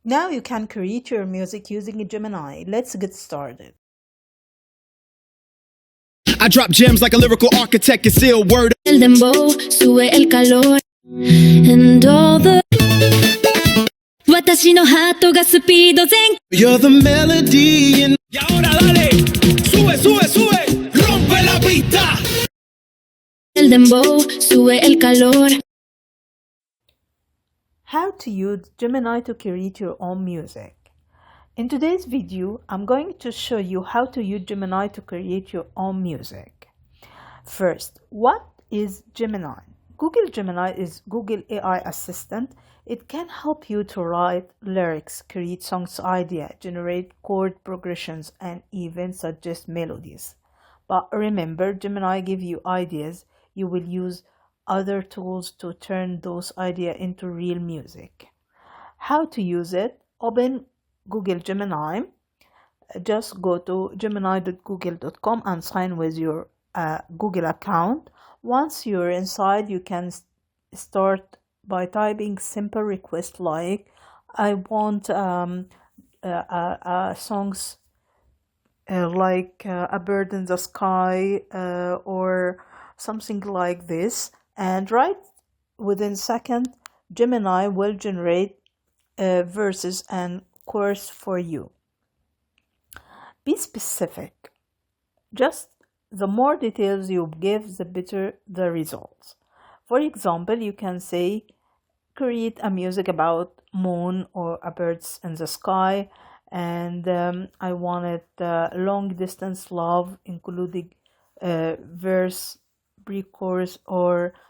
Now you can create your music using a Gemini. Let's get started. I drop gems like a lyrical architect and seal word. El dembow sube el calor and all the 私のハートがスピード全 You're the melody and y ahora dale, sube, sube, sube, rompe la pista. El dembow sube el calor. How to use Gemini to create your own music. In today's video, I'm going to show you how to use Gemini to create your own music. First, what is Gemini? Google Gemini is Google AI assistant. It can help you to write lyrics, create songs idea, generate chord progressions, and even suggest melodies. But remember, Gemini gives you ideas. You will use other tools to turn those ideas into real music. How to use it? Open Google Gemini. Just go to gemini.google.com and sign with your Google account. Once you're inside, you can start by typing simple request like I want songs like A Bird in the Sky or something like this, and right within second Gemini will generate verses and chorus for you. Be specific. Just the more details you give, the better the results. For example, you can say create a music about moon or a birds in the sky, and I wanted long distance love, including verse, pre-chorus,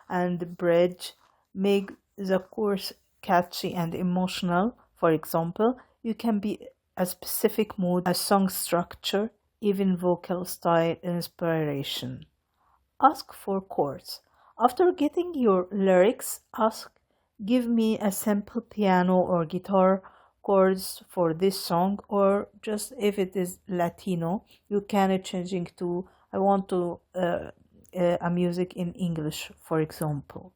and bridge. Make the chorus catchy and emotional. For example, you can be a specific mood, a song structure, even vocal style inspiration. Ask for chords. After getting your lyrics, ask, give me a simple piano or guitar chords for this song, or just if it is Latino, you can changing to I want to a music in English, for example.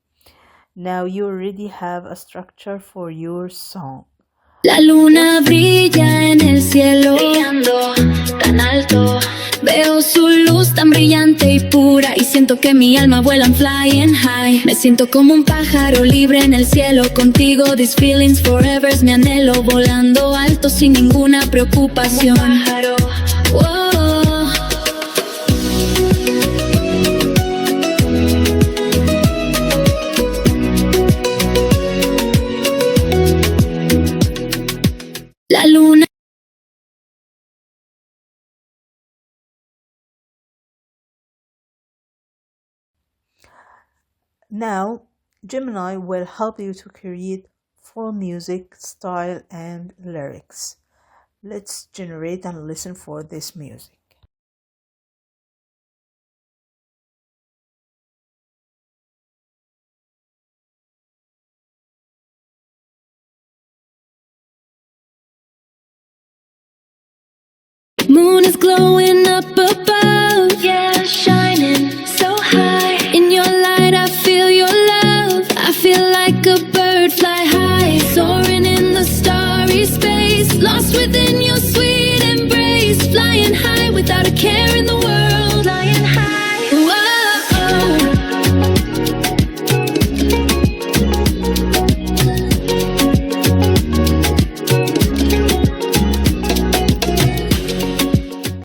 Now you already have a structure for your song. La luna brilla en el cielo, brillando tan alto. Veo su luz tan brillante y pura y siento que mi alma vuela en flying high. Me siento como un pájaro libre en el cielo contigo. These feelings forever es mi anhelo, volando alto sin ninguna preocupación. Wow. La luna. Now, Gemini will help you to create full music, style, and lyrics. Let's generate and listen for this music. Moon is glowing up above, yeah, shining so high. In your light I feel your love, I feel like a bird.